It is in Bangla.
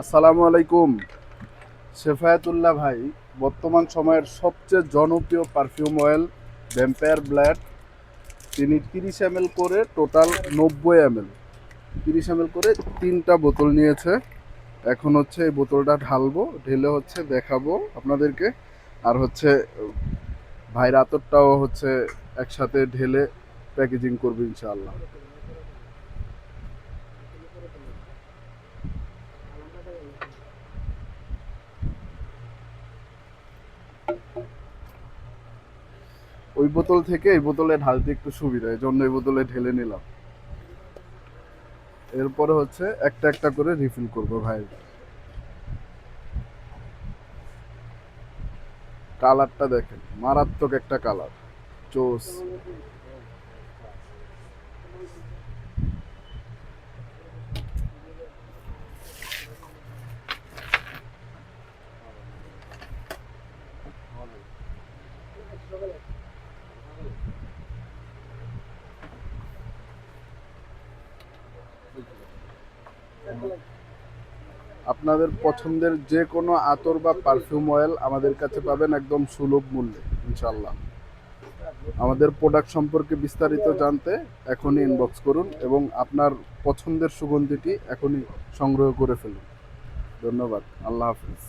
আসসালামু আলাইকুম। শেফায়েতুল্লাহ ভাই, বর্তমান সময়ের সবচেয়ে জনপ্রিয় পারফিউম অয়েল ভ্যাম্পায়ার ব্ল্যাড, তিনি 30 ml করে টোটাল 90 ml, 30 ml করে 3টা বোতল নিয়েছে। এখন হচ্ছে এই বোতলটা ঢালবো, ঢেলে হচ্ছে দেখাবো আপনাদেরকে। আর হচ্ছে ভাইয়ের আতরটাও হচ্ছে একসাথে ঢেলে প্যাকেজিং করবো ইনশাআল্লাহ। ওই বোতল থেকে এই বোতলে ঢালতে একটু সুবিধা, এই জন্য এই বোতলে ঢেলে নিলাম। এরপরে হচ্ছে একটা একটা করে রিফিল করবো ভাই। কালারটা দেখেন, মারাত্মক একটা কালার, জোস। আপনাদের পছন্দের যে কোনো আতর বা পারফিউম অয়েল আমাদের কাছে পাবেন একদম সুলভ মূল্যে ইনশাল্লাহ। আমাদের প্রোডাক্ট সম্পর্কে বিস্তারিত জানতে এখনই ইনবক্স করুন এবং আপনার পছন্দের সুগন্ধিটি এখনই সংগ্রহ করে ফেলুন। ধন্যবাদ। আল্লাহ হাফিজ।